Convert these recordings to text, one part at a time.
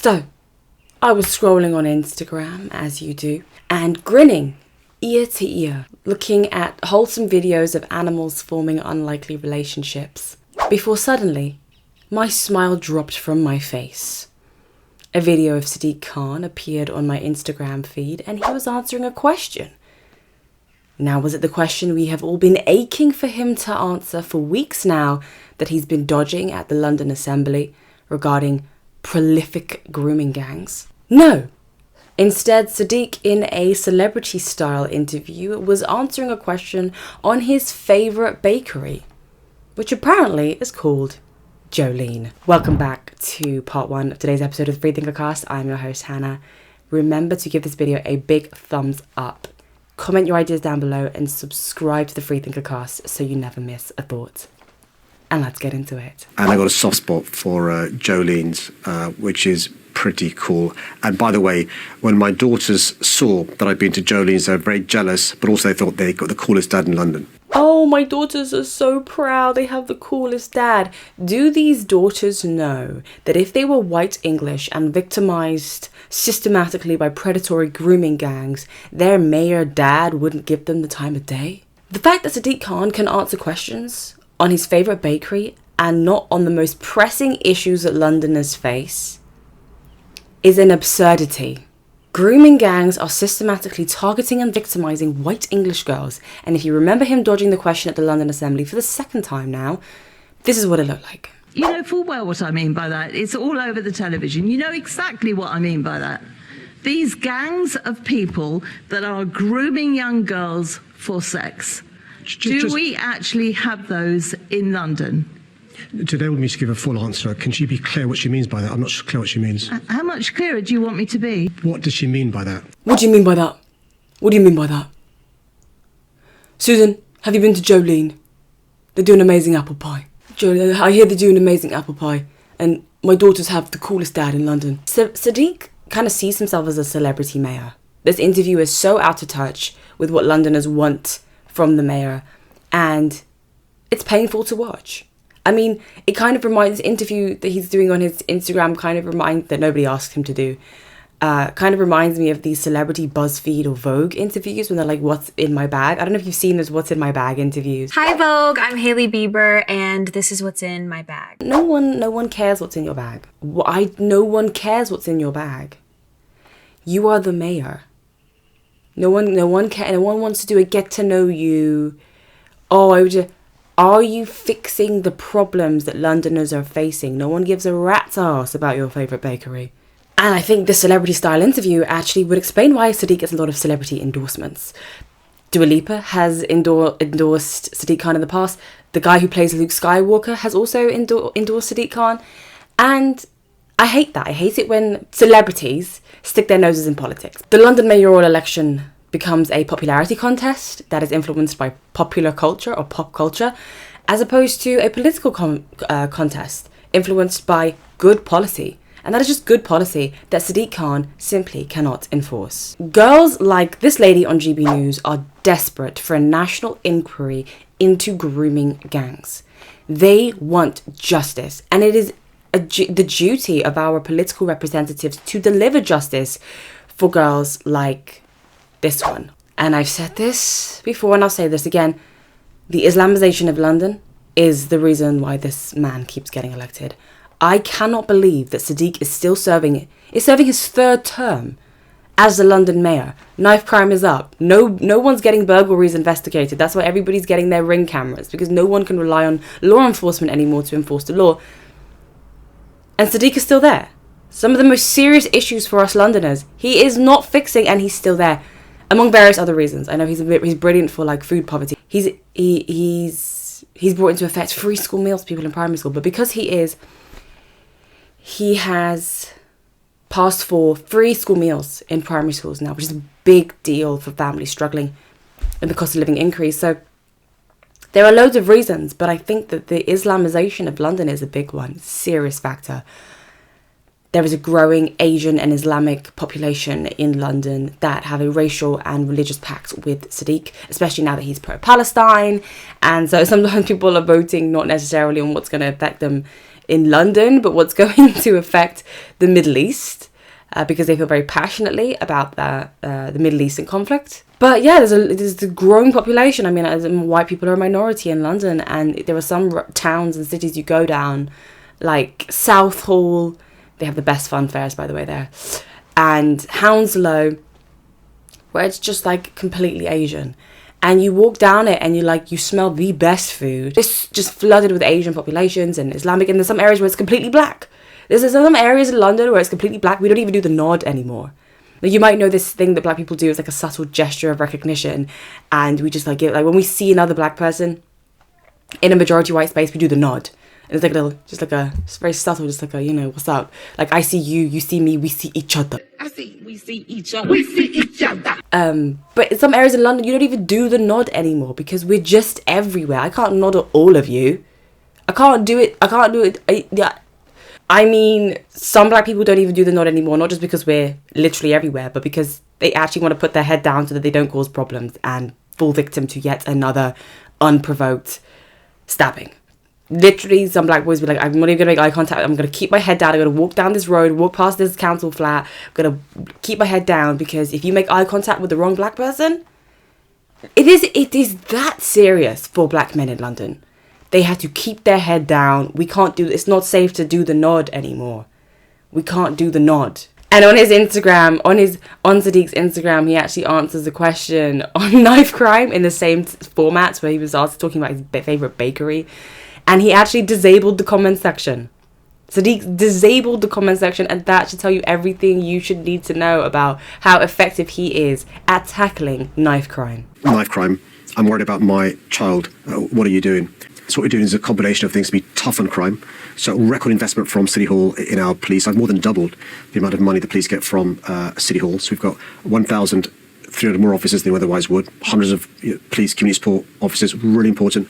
So, I was scrolling on Instagram, as you do, and grinning ear to ear, looking at wholesome videos of animals forming unlikely relationships, before suddenly, my smile dropped from my face. A video of Sadiq Khan appeared on my Instagram feed, and he was answering a question. Now, was it the question we have all been aching for him to answer for weeks now, that he's been dodging at the London Assembly regarding prolific grooming gangs? No. Instead, Sadiq, in a celebrity-style interview, was answering a question on his favourite bakery, which apparently is called Jolene. Welcome back to part 1 of today's episode of the Free Thinker Cast. I'm your host, Hannah. Remember to give this video a big thumbs up. Comment your ideas down below and subscribe to the Free Thinker Cast so you never miss a thought. And let's get into it. And I got a soft spot for Jolene's, which is pretty cool. And by the way, when my daughters saw that I'd been to Jolene's, they were very jealous, but also they thought they got the coolest dad in London. Oh, my daughters are so proud. They have the coolest dad. Do these daughters know that if they were white English and victimized systematically by predatory grooming gangs, their mayor dad wouldn't give them the time of day? The fact that Sadiq Khan can answer questions on his favourite bakery and not on the most pressing issues that Londoners face is an absurdity. Grooming gangs are systematically targeting and victimizing white English girls, and if you remember him dodging the question at the London Assembly for the second time now, this is what it looked like. You know full well what I mean by that. It's all over the television. You know exactly what I mean by that. These gangs of people that are grooming young girls for sex. Do we actually have those in London? Today we need to give a full answer. Can she be clear what she means by that? I'm not clear what she means. How much clearer do you want me to be? What does she mean by that? What do you mean by that? What do you mean by that? Susan, have you been to Jolene? They do an amazing apple pie. Jolene, I hear they do an amazing apple pie, and my daughters have the coolest dad in London. Sadiq kind of sees himself as a celebrity mayor. This interview is so out of touch with what Londoners want from the mayor, and it's painful to watch. I mean, it kind of reminds, this interview that he's doing on his Instagram kind of reminds, that nobody asked him to do, kind of reminds me of these celebrity BuzzFeed or Vogue interviews when they're like, what's in my bag? I don't know if you've seen those what's in my bag interviews. Hi Vogue, I'm Hailey Bieber and this is what's in my bag. No one cares what's in your bag. No one cares what's in your bag. You are the mayor. No one wants to do a get to know you. Are you fixing the problems that Londoners are facing? No one gives a rat's ass about your favourite bakery. And I think this celebrity-style interview actually would explain why Sadiq gets a lot of celebrity endorsements. Dua Lipa has endorsed Sadiq Khan in the past. The guy who plays Luke Skywalker has also endorsed Sadiq Khan. And I hate that. I hate it when celebrities stick their noses in politics. The London mayoral election becomes a popularity contest that is influenced by popular culture or pop culture, as opposed to a political contest influenced by good policy. And that is just good policy that Sadiq Khan simply cannot enforce. Girls like this lady on GB News are desperate for a national inquiry into grooming gangs. They want justice, and it is the duty of our political representatives to deliver justice for girls like this one. And I've said this before and I'll say this again. The Islamization of London is the reason why this man keeps getting elected. I cannot believe that Sadiq is still serving his third term as the London mayor. Knife crime is up. No one's getting burglaries investigated. That's why everybody's getting their Ring cameras, because no one can rely on law enforcement anymore to enforce the law. And Sadiq is still there. Some of the most serious issues for us Londoners, he is not fixing, and he's still there. Among various other reasons. I know he's brilliant for like food poverty. He's brought into effect free school meals for people in primary school. But because he has passed for free school meals in primary schools now, which is a big deal for families struggling in the cost of living increase. So there are loads of reasons, but I think that the Islamization of London is a big one, serious factor. there is a growing Asian and Islamic population in London that have a racial and religious pact with Sadiq, especially now that he's pro-Palestine. And so sometimes people are voting not necessarily on what's going to affect them in London, but what's going to affect the Middle East, because they feel very passionately about the Middle Eastern conflict. But yeah, there's a growing population. I mean, white people are a minority in London, and there are some towns and cities you go down, like Southall. They have the best fun fairs, by the way, there. And Hounslow, where it's just like completely Asian. And you walk down it and you smell the best food. It's just flooded with Asian populations and Islamic. And there's some areas where it's completely black. There's some areas in London where it's completely black. We don't even do the nod anymore. Like, you might know this thing that black people do is like a subtle gesture of recognition. And we just like it. Like when we see another black person in a majority white space, we do the nod. And it's like it's very subtle, just like a, what's up? Like, I see you, you see me, we see each other. We see each other. But in some areas in London, you don't even do the nod anymore because we're just everywhere. I can't nod at all of you. I can't do it. I mean, some black people don't even do the nod anymore, not just because we're literally everywhere, but because they actually want to put their head down so that they don't cause problems and fall victim to yet another unprovoked stabbing. Literally, some black boys be like, I'm not even going to make eye contact. I'm going to keep my head down. I'm going to walk down this road, walk past this council flat. I'm going to keep my head down because if you make eye contact with the wrong black person, it is that serious for black men in London. They have to keep their head down. We can't do, it's not safe to do the nod anymore. We can't do the nod. And on his Instagram, on Sadiq's Instagram, he actually answers a question on knife crime in the same format where he was asked talking about his favourite bakery. And he actually disabled the comment section. Sadiq disabled the comment section, and that should tell you everything you should need to know about how effective he is at tackling knife crime. Knife crime. I'm worried about my child. What are you doing? So what we're doing is a combination of things to be tough on crime. So record investment from City Hall in our police. I've more than doubled the amount of money the police get from City Hall. So we've got 1,300 more officers than we otherwise would. Hundreds of police community support officers. Really important.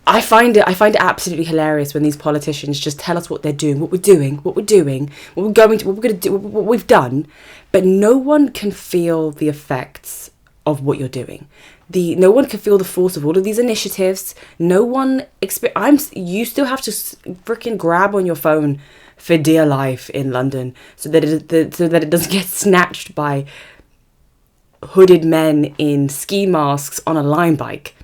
I find it absolutely hilarious when these politicians just tell us what they're doing, what we're going to do, what we've done, but no one can feel the effects of what you're doing. No one can feel the force of all of these initiatives. No one you still have to freaking grab on your phone for dear life in London so that it doesn't get snatched by hooded men in ski masks on a Lime bike.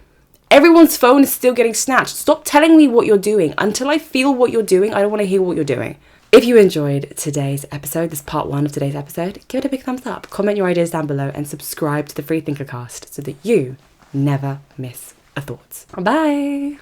Everyone's phone is still getting snatched. Stop telling me what you're doing. Until I feel what you're doing, I don't want to hear what you're doing. If you enjoyed today's episode, this part 1 of today's episode, give it a big thumbs up, comment your ideas down below, and subscribe to the Free Thinker Cast so that you never miss a thought. Bye!